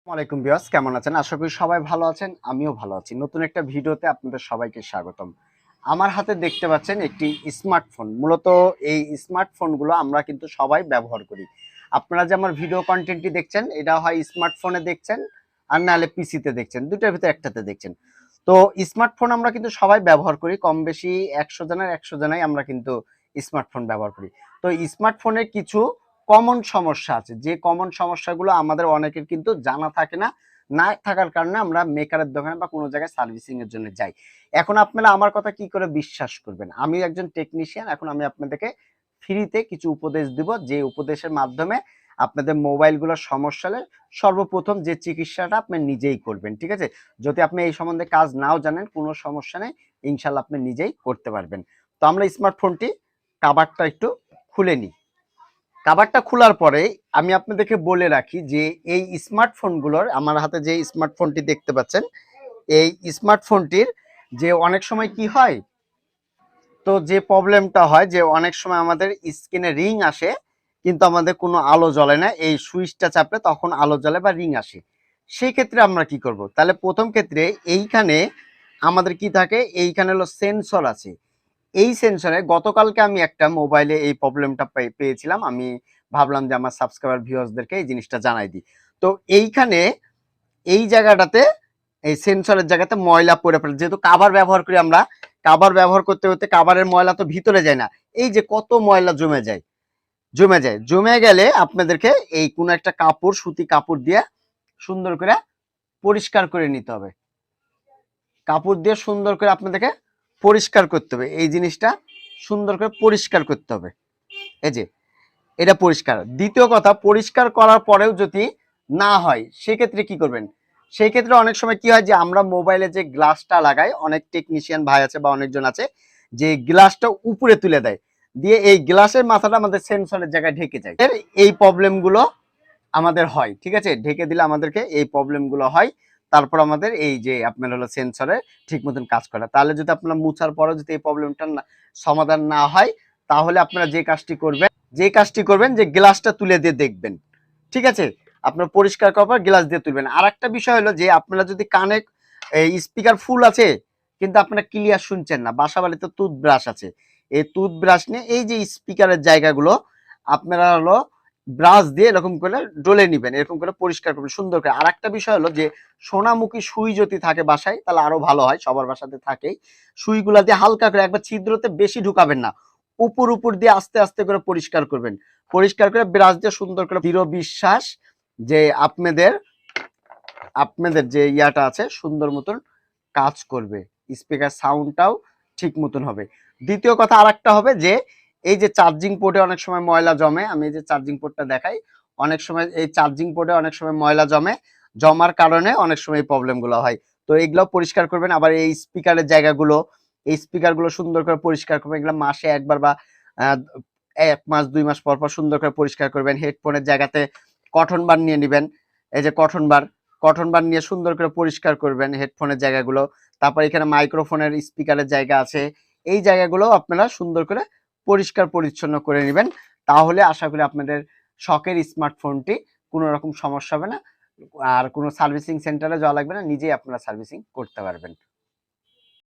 ওয়ালাইকুম ভিউয়ার্স, কেমন আছেন? আশা করি সবাই ভালো আছেন। আমিও ভালো আছি। নতুন একটা ভিডিওতে আপনাদের সবাইকে স্বাগতম। আমার হাতে দেখতে পাচ্ছেন একটি স্মার্টফোন। মূলত এই স্মার্টফোনগুলো আমরা কিন্তু সবাই ব্যবহার করি। আপনারা যে আমার ভিডিও কন্টেন্টটি দেখছেন, এটা হয় স্মার্টফোনে দেখছেন আর নাহলে পিসিতে দেখছেন। দুটোর ভিতরে একটাতে দেখছেন। তো স্মার্টফোন আমরা কিন্তু সবাই ব্যবহার করি। কম বেশি ১০০ জনের ১০০ জনাই আমরা কিন্তু স্মার্টফোন ব্যবহার করি। তো স্মার্টফোনের কিছু কমন সমস্যা আছে, যে কমন সমস্যাগুলো আমাদের অনেকের কিন্তু জানা থাকে না। না থাকার কারণে আমরা মেকারের দোকানে বা কোনো জায়গায় সার্ভিসিং এর জন্য যাই। এখন আপনারা আমার কথা কি করে বিশ্বাস করবেন? আমি একজন টেকনিশিয়ান, এখন আমি আপনাদেরকে ফ্রিতে কিছু উপদেশ দিব, যে উপদেশের মাধ্যমে আপনাদের মোবাইলগুলোর সমস্যা হলে সর্বপ্রথম যে চিকিৎসাটা আপনি নিজেই করবেন। ঠিক আছে? যদি আপনি এই সম্বন্ধে কাজ নাও জানেন, কোনো সমস্যা নেই। ইনশাআল্লাহ আপনি নিজেই করতে পারবেন। তো আমরা স্মার্টফোনটি কাভারটা একটু খুলে নিই। কাভারটা খোলার পরে আমি আপনাদেরকে বলে রাখি যে এই স্মার্টফোনগুলোর, আমার হাতে যে স্মার্টফোনটি দেখতে পাচ্ছেন, এই স্মার্টফোনটির যে অনেক সময় কি হয়, তো যে প্রবলেমটা হয় যে অনেক সময় আমাদের স্ক্রিনে রিং আসে কিন্তু আমাদের কোনো আলো জ্বলে না। এই সুইচটা চাপলে তখন আলো জ্বলে বা রিং আসে। সেই ক্ষেত্রে আমরা কি করব? তাহলে প্রথম ক্ষেত্রে এইখানে আমাদের কি থাকে, এইখানে হলো সেন্সর আছে। এই সেন্সরে গতকালকে আমি একটা মোবাইলে এই প্রবলেমটা পেয়েছিলাম। আমি ভাবলাম যে আমার সাবস্ক্রাইবার ভিউয়ার্সদেরকে এই জিনিসটা জানাই দিই। তো এইখানে এই জায়গাটাতে, এই সেন্সরের জায়গাতে ময়লা পড়ে পড়ে, যেহেতু কাভার ব্যবহার করি আমরা, কাভার ব্যবহার করতে করতে কাভারের ময়লা তো ভিতরে যায় না, এই যে কত ময়লা জমে গেলে আপনাদেরকে এই কোনো একটা কাপড়, সুতি কাপড় দিয়ে সুন্দর করে পরিষ্কার করে নিতে হবে। কাপড় দিয়ে সুন্দর করে আপনাদেরকে পরিষ্কার করতে হবে। এই জিনিসটা সুন্দর করে পরিষ্কার করতে হবে। এই যে এটা পরিষ্কার। দ্বিতীয় কথা, পরিষ্কার করার পরেও যদি না হয় সেক্ষেত্রে কি করবেন? সেই ক্ষেত্রে অনেক সময় কি হয় যে আমরা মোবাইলে যে গ্লাসটা লাগাই, অনেক টেকনিশিয়ান ভাই আছে বা অনেকজন আছে যে গ্লাসটা উপরে তুলে দেয়, দিয়ে এই গ্লাসের মাথাটা আমাদের সেন্সরের জায়গায় ঢেকে যায়। এই প্রবলেমগুলো আমাদের হয়। ঠিক আছে? ঢেকে দিলে আমাদেরকে এই প্রবলেমগুলো হয়। তারপর আমাদের এই যে আপনার হলো সেন্সরে ঠিক মতন কাজ করে। তাহলে যদি আপনারা মুছার পরেও যদি এই প্রবলেমটা সমাধান না হয়, তাহলে আপনারা যে কাজটি করবেন যে গ্লাসটা তুলে দিয়ে দেখবেন। ঠিক আছে? আপনার পরিষ্কার করার পর গ্লাস দিয়ে তুলবেন। আর একটা বিষয় হলো যে আপনারা যদি কানে এই স্পিকার ফুল আছে কিন্তু আপনারা ক্লিয়ার শুনছেন না, বাসা বাড়িতে টুথব্রাশ আছে, এই টুথব্রাশ নিয়ে এই যে স্পিকারের জায়গাগুলো আপনারা হলো ব্রাশ দিয়ে এরকম করে ডলে নিবেন, এরকম করে পরিষ্কার করবেন সুন্দর করে। আর একটা বিষয় হলো যে সোনামুখী সুই যদি থাকে বাসায় তাহলে আরো ভালো হয়, সবার বাসাতে থাকেই। সুইগুলা দিয়ে হালকা করে, একবার ছিদ্রতে বেশি ঢুকাবেন না, উপর উপর দিয়ে আস্তে আস্তে করে পরিষ্কার করবেন। পরিষ্কার করে ব্রাশ দিয়ে সুন্দর করে, দৃঢ় বিশ্বাস যে আপনাদের আপনাদের যে ইয়াটা আছে সুন্দর মতন কাজ করবে, স্পিকার সাউন্ডটাও ঠিক মতন হবে। দ্বিতীয় কথা আর একটা হবে যে এই যে চার্জিং পোর্টে অনেক সময় ময়লা জমে, আমি এই যে চার্জিং পোর্টটা দেখাই, অনেক সময় এই চার্জিং পোর্টে অনেক সময় ময়লা জমার কারণে অনেক সময় এই প্রবলেমগুলো হয়। তো এগুলো পরিষ্কার করবেন। আবার এই স্পিকারের জায়গাগুলো, এই স্পিকারগুলো সুন্দর করে পরিষ্কার করবেন। এগুলো মাসে একবার বা ১ মাস ২ মাস পর পর সুন্দর করে পরিষ্কার করবেন। হেডফোনের জায়গাতে কটন বার নিয়ে নিবেন, এই যে কটন বার নিয়ে সুন্দর করে পরিষ্কার করবেন হেডফোনের জায়গাগুলো। তারপর এখানে মাইক্রোফোনের স্পিকারের জায়গা আছে, এই জায়গাগুলো আপনারা সুন্দর করে পরিষ্কার পরিচ্ছন্ন করে নেবেন। তাহলে আশা করি আপনাদের শখের স্মার্টফোনটি কোনো রকম সমস্যা হবে না, আর কোনো সার্ভিসিং সেন্টারে যাওয়া লাগবে না, নিজেই আপনারা সার্ভিসিং করতে পারবেন।